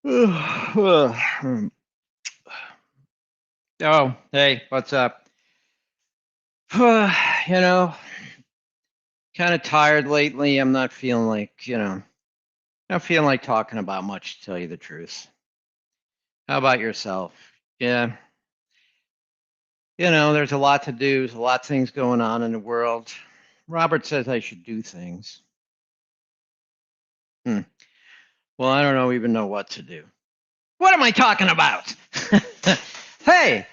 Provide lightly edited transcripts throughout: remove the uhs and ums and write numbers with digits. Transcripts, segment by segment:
Oh, hey, what's up? You know, kind of tired lately. I'm not feeling like, not feeling like talking about much, to tell you the truth. How about yourself? Yeah, there's a lot to do. There's a lot of things going on in the world. Robert says I should do things. Hmm. Well, I don't even know what to do. What am I talking about? Hey,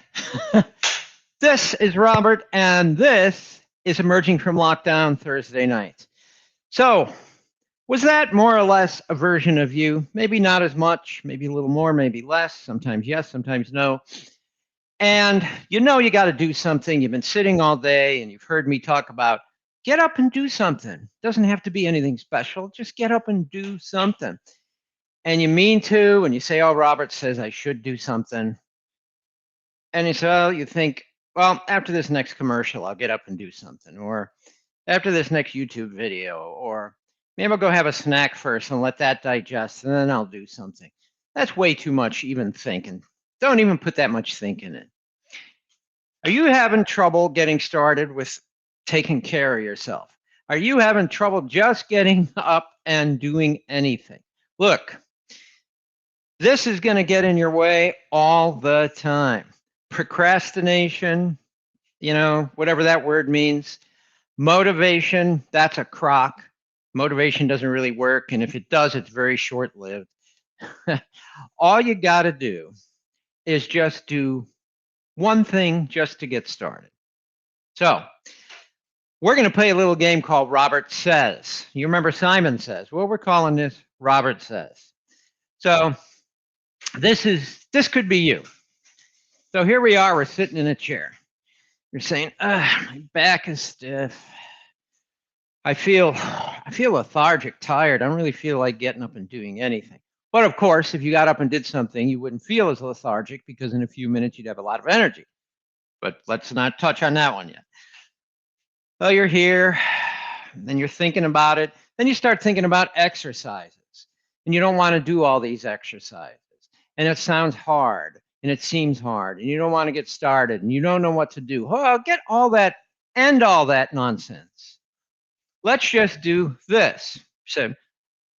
this is Robert, and this is Emerging from Lockdown Thursday night. So, was that more or less a version of you? Maybe not as much, maybe a little more, maybe less. Sometimes yes, sometimes no. And you got to do something. You've been sitting all day and you've heard me talk about get up and do something. Doesn't have to be anything special. Just get up and do something. And you mean to, and you say, oh, Robert says I should do something. And you say, well, you think, well, after this next commercial, I'll get up and do something. Or after this next YouTube video, or maybe I'll go have a snack first and let that digest, and then I'll do something. That's way too much even thinking. Don't even put that much thinking in. Are you having trouble getting started with taking care of yourself? Are you having trouble just getting up and doing anything? Look, this is going to get in your way all the time. Procrastination, whatever that word means. Motivation, that's a crock. Motivation doesn't really work. And if it does, it's very short lived. All you got to do is just do one thing just to get started. So, we're going to play a little game called Robert Says. You remember Simon Says? Well, we're calling this Robert Says. So, this could be you. So, here we are, we're sitting in a chair. You're saying, my back is stiff. I feel lethargic, tired. I don't really feel like getting up and doing anything. But of course, if you got up and did something, you wouldn't feel as lethargic because in a few minutes you'd have a lot of energy. But let's not touch on that one yet. Well, you're here, then you're thinking about it. Then you start thinking about exercises. And you don't want to do all these exercises. And it sounds hard and it seems hard and you don't want to get started and you don't know what to do. Oh, get all that, end all that nonsense. Let's just do this. So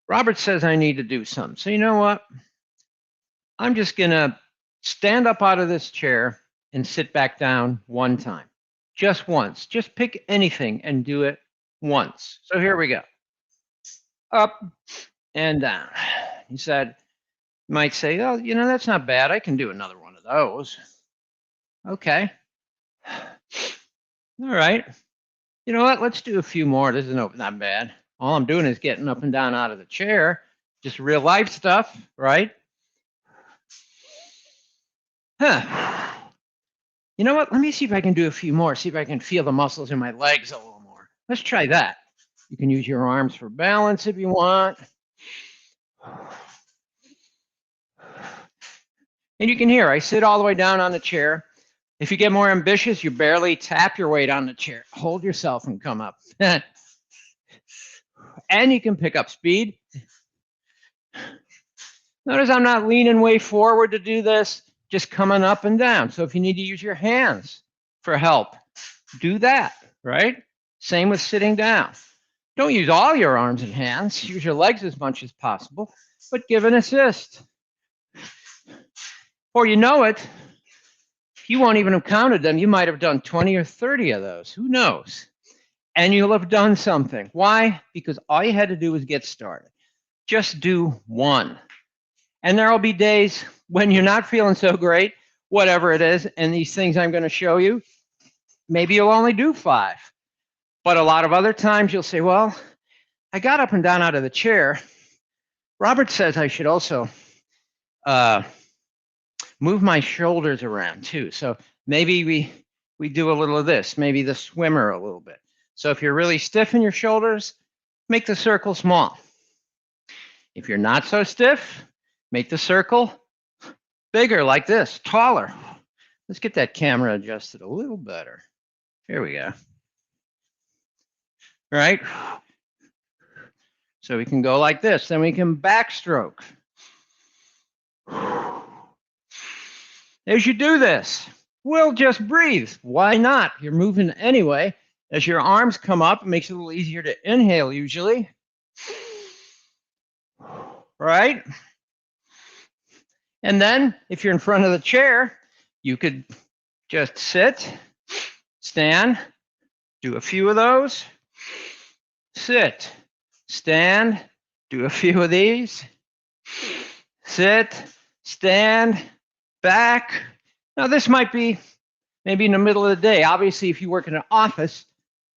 Robert says I need to do something. So you know what? I'm just going to stand up out of this chair and sit back down one time. Just once. Just pick anything and do it once. So here we go. Up and down. He said, you might say, oh, that's not bad. I can do another one of those. Okay. All right. You know what? Let's do a few more. This is not bad. All I'm doing is getting up and down out of the chair. Just real life stuff, right? Huh. You know what? Let me see if I can do a few more. See if I can feel the muscles in my legs a little more. Let's try that. You can use your arms for balance if you want. And you can hear I sit all the way down on the chair. If you get more ambitious, you barely tap your weight on the chair. Hold yourself and come up. And you can pick up speed. Notice I'm not leaning way forward to do this, just coming up and down. So if you need to use your hands for help, do that, right? Same with sitting down. Don't use all your arms and hands. Use your legs as much as possible, but give an assist. Or you know it, you won't even have counted them. You might have done 20 or 30 of those. Who knows? And you'll have done something. Why? Because all you had to do was get started. Just do one. And there will be days when you're not feeling so great, whatever it is, and these things I'm going to show you, maybe you'll only do 5. But a lot of other times you'll say, well, I got up and down out of the chair. Robert says I should also move my shoulders around too. So maybe we do a little of this, maybe the swimmer a little bit. So if you're really stiff in your shoulders, make the circle small. If you're not so stiff, make the circle bigger like this, taller. Let's get that camera adjusted a little better. Here we go. Right? So we can go like this. Then we can backstroke. As you do this, we'll just breathe. Why not? You're moving anyway. As your arms come up, it makes it a little easier to inhale usually. Right? And then if you're in front of the chair, you could just sit, stand, do a few of those, sit, stand, do a few of these, sit, stand, back. Now this might be maybe in the middle of the day. Obviously, if you work in an office,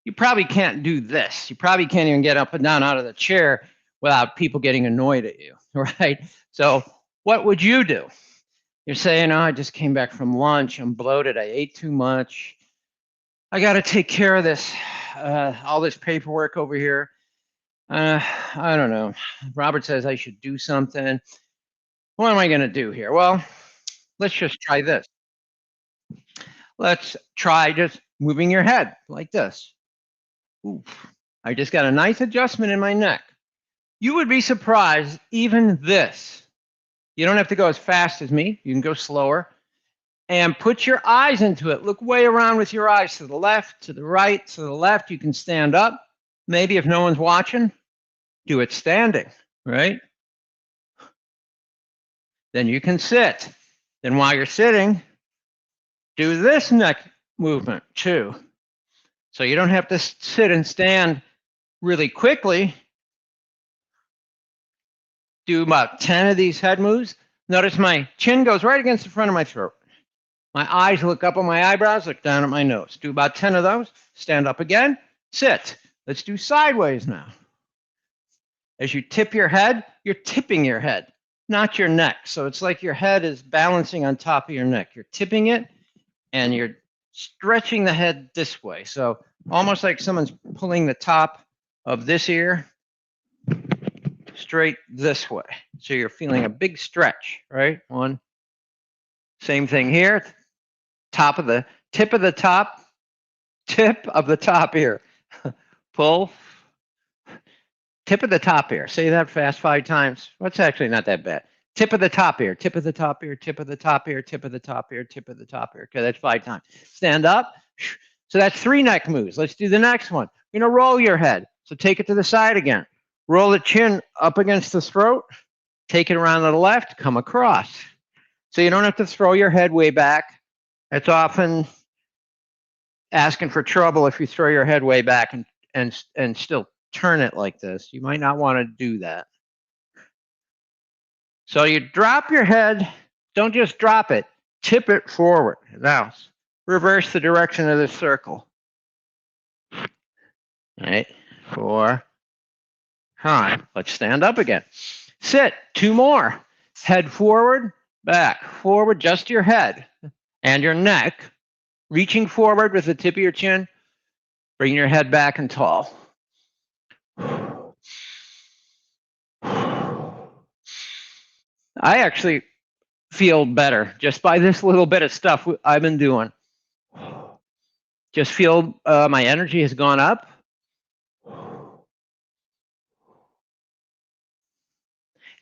you probably can't do this. You probably can't even get up and down out of the chair without people getting annoyed at you, right? So what would you do? You're saying, oh, I just came back from lunch. I'm bloated. I ate too much. I got to take care of this, all this paperwork over here. I don't know. Robert says I should do something. What am I going to do here? Well, let's just try this. Let's try just moving your head like this. Ooh, I just got a nice adjustment in my neck. You would be surprised, even this. You don't have to go as fast as me. You can go slower. And put your eyes into it. Look way around with your eyes to the left, to the right, to the left. You can stand up. Maybe if no one's watching, do it standing, right? Then you can sit. Then while you're sitting, do this neck movement too. So you don't have to sit and stand really quickly. Do about 10 of these head moves. Notice my chin goes right against the front of my throat. My eyes look up on my eyebrows, look down at my nose. Do about 10 of those. Stand up again. Sit. Let's do sideways now. As you tip your head, you're tipping your head, not your neck. So it's like your head is balancing on top of your neck. You're tipping it, and you're stretching the head this way. So almost like someone's pulling the top of this ear straight this way. So you're feeling a big stretch, right? One. Same thing here. Top of the tip of the top ear. Pull. Tip of the top ear. Say that fast 5 times. That's actually not that bad. Tip of the top ear, tip of the top ear, tip of the top ear, tip of the top ear, tip of the top ear. Okay, that's 5 times. Stand up. So that's 3 neck moves. Let's do the next one. You're gonna roll your head. So take it to the side again. Roll the chin up against the throat. Take it around to the left, come across. So you don't have to throw your head way back. That's often asking for trouble if you throw your head way back and still turn it like this. You might not want to do that. So you drop your head, don't just drop it, tip it forward. Now, reverse the direction of the circle. All right, 4 times. Let's stand up again. Sit, 2 more. Head forward, back, forward, just your head and your neck. Reaching forward with the tip of your chin, bring your head back and tall. I actually feel better just by this little bit of stuff I've been doing. Just feel my energy has gone up.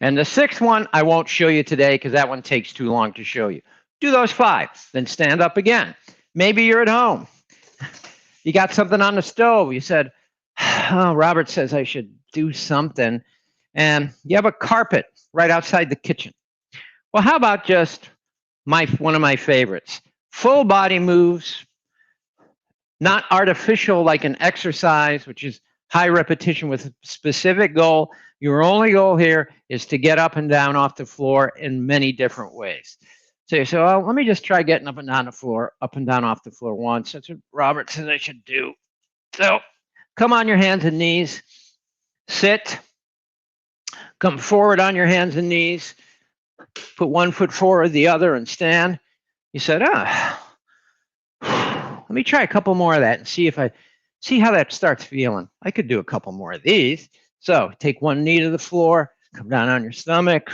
And the 6th one, I won't show you today because that one takes too long to show you. Do those 5, then stand up again. Maybe you're at home. You got something on the stove. You said, oh, Robert says I should do something. And you have a carpet right outside the kitchen. Well, how about just one of my favorites? Full body moves, not artificial like an exercise, which is high repetition with a specific goal. Your only goal here is to get up and down off the floor in many different ways. So you say, well, let me just try getting up and down the floor, up and down off the floor once. That's what Robert says I should do. So come on your hands and knees, sit, come forward on your hands and knees, put 1 foot forward, the other, and stand. You said, let me try a couple more of that and see how that starts feeling. I could do a couple more of these. So take 1 knee to the floor, come down on your stomach,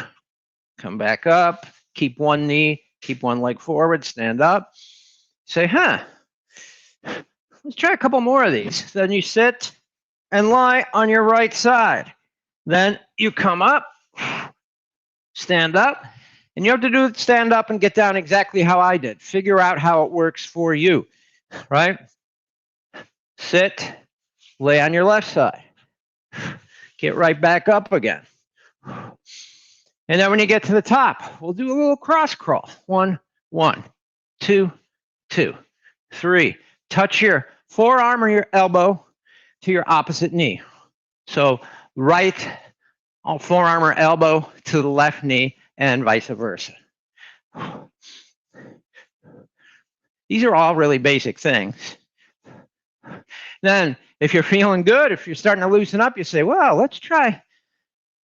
come back up, keep 1 knee, keep 1 leg forward, stand up. Say, let's try a couple more of these. Then you sit and lie on your right side. Then you come up, stand up, And you have to do it, stand up and get down exactly how I did. Figure out how it works for you, right? Sit, lay on your left side. Get right back up again. And then when you get to the top, we'll do a little cross crawl. 1, 1, 2, 2, 3. Touch your forearm or your elbow to your opposite knee. So right forearm or elbow to the left knee and vice versa. These are all really basic things. Then if you're feeling good, if you're starting to loosen up, you say, well, let's try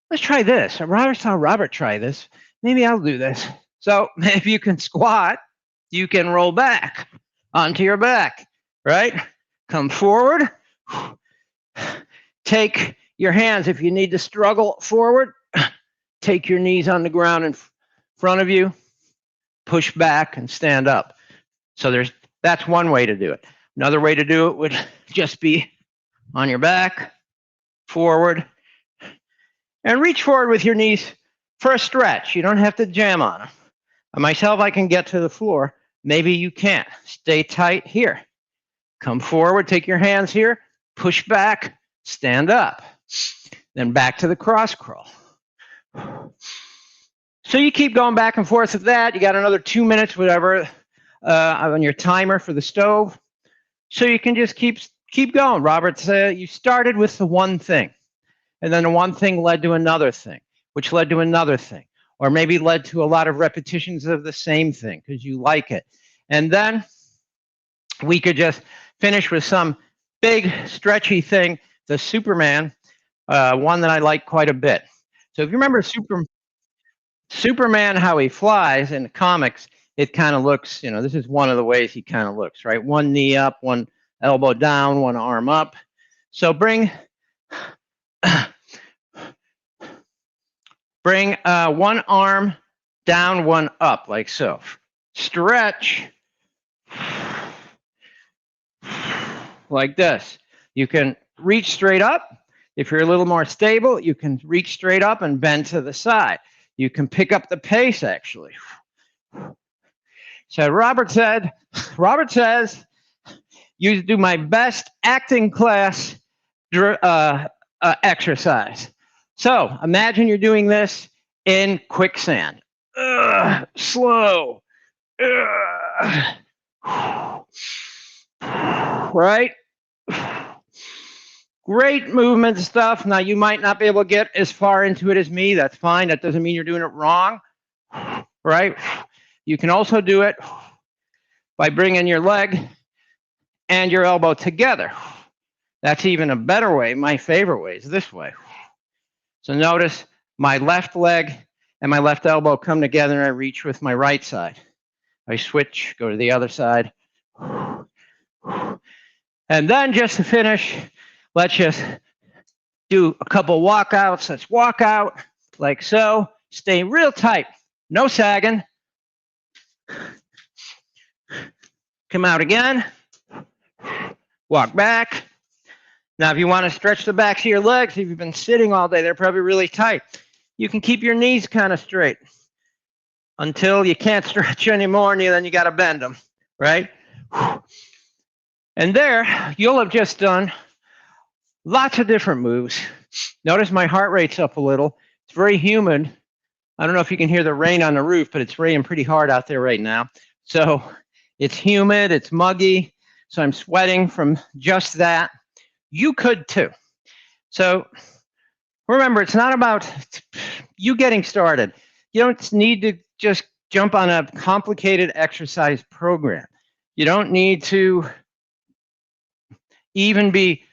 this. I saw Robert try this. Maybe I'll do this. So if you can squat, you can roll back onto your back, right? Come forward. Take your hands, if you need to struggle forward, take your knees on the ground in front of you, push back and stand up. So that's one way to do it. Another way to do it would just be on your back, forward, and reach forward with your knees for a stretch. You don't have to jam on them. Myself, I can get to the floor. Maybe you can't. Stay tight here. Come forward, take your hands here, push back, stand up. Then back to the cross crawl. So you keep going back and forth with that. You got another 2 minutes, whatever, on your timer for the stove. So you can just keep going. Robert said you started with the one thing, and then the one thing led to another thing, which led to another thing, or maybe led to a lot of repetitions of the same thing because you like it. And then we could just finish with some big stretchy thing, the Superman, one that I like quite a bit. So if you remember Superman, how he flies in the comics, it kind of looks, this is one of the ways he kind of looks, right? One knee up, one elbow down, one arm up. So bring one arm down, one up, like so. Stretch like this. You can reach straight up. If you're a little more stable, you can reach straight up and bend to the side. You can pick up the pace, actually. So Robert says, you do my best acting class exercise. So imagine you're doing this in quicksand. Slow. Right? Great movement stuff. Now, you might not be able to get as far into it as me. That's fine. That doesn't mean you're doing it wrong. Right? You can also do it by bringing your leg and your elbow together. That's even a better way. My favorite way is this way. So notice my left leg and my left elbow come together, and I reach with my right side. I switch, go to the other side. And then just to finish, let's just do a couple walkouts. Let's walk out like so. Stay real tight. No sagging. Come out again. Walk back. Now, if you want to stretch the backs of your legs, if you've been sitting all day, they're probably really tight. You can keep your knees kind of straight until you can't stretch anymore, and then you got to bend them, right? And there, you'll have just done lots of different moves. Notice my heart rate's up a little. It's very humid. I don't know if you can hear the rain on the roof, but it's raining pretty hard out there right now. So it's humid, it's muggy, so I'm sweating from just that. You could too. So remember, it's not about you getting started. You don't need to just jump on a complicated exercise program. You don't need to even be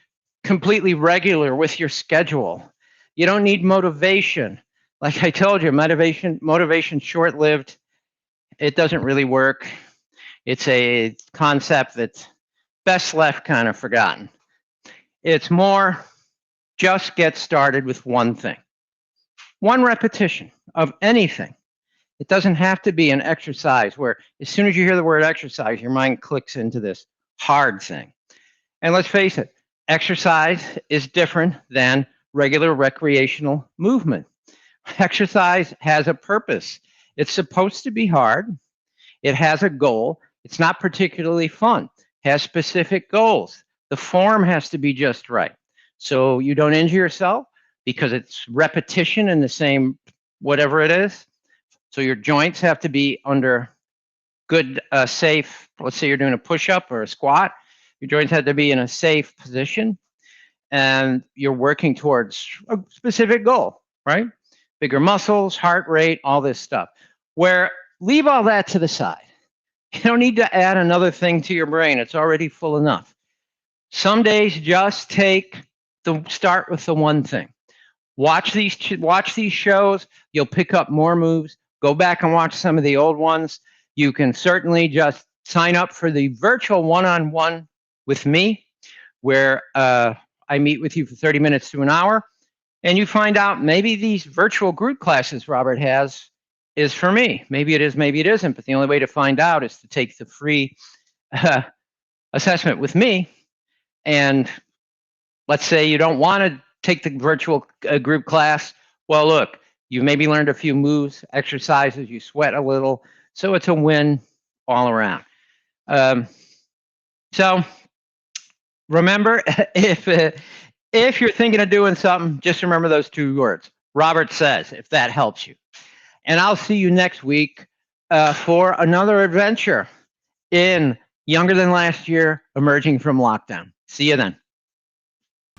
completely regular with your schedule. You don't need motivation. Like I told you, motivation short-lived. It doesn't really work. It's a concept that's best left kind of forgotten. It's more just get started with one thing. One repetition of anything. It doesn't have to be an exercise where as soon as you hear the word exercise, your mind clicks into this hard thing. And let's face it, exercise is different than regular recreational movement. Exercise has a purpose. It's supposed to be hard. It has a goal. It's not particularly fun. It has specific goals. The form has to be just right. So you don't injure yourself because it's repetition in the same whatever it is. So your joints have to be under good, safe, let's say you're doing a push-up or a squat. Your joints have to be in a safe position and you're working towards a specific goal, right? Bigger muscles, heart rate, all this stuff. Where leave all that to the side. You don't need to add another thing to your brain. It's already full enough. Some days just start with the one thing. Watch these shows. You'll pick up more moves. Go back and watch some of the old ones. You can certainly just sign up for the virtual one-on-one with me, where I meet with you for 30 minutes to an hour, and you find out maybe these virtual group classes Robert has is for me. Maybe it is, maybe it isn't, but the only way to find out is to take the free assessment with me. And let's say you don't want to take the virtual group class. Well, look, you maybe learned a few moves, exercises, you sweat a little, so it's a win all around. So remember, if you're thinking of doing something, just remember those two words. Robert says, if that helps you. And I'll see you next week for another adventure in Younger Than Last Year, Emerging from Lockdown. See you then.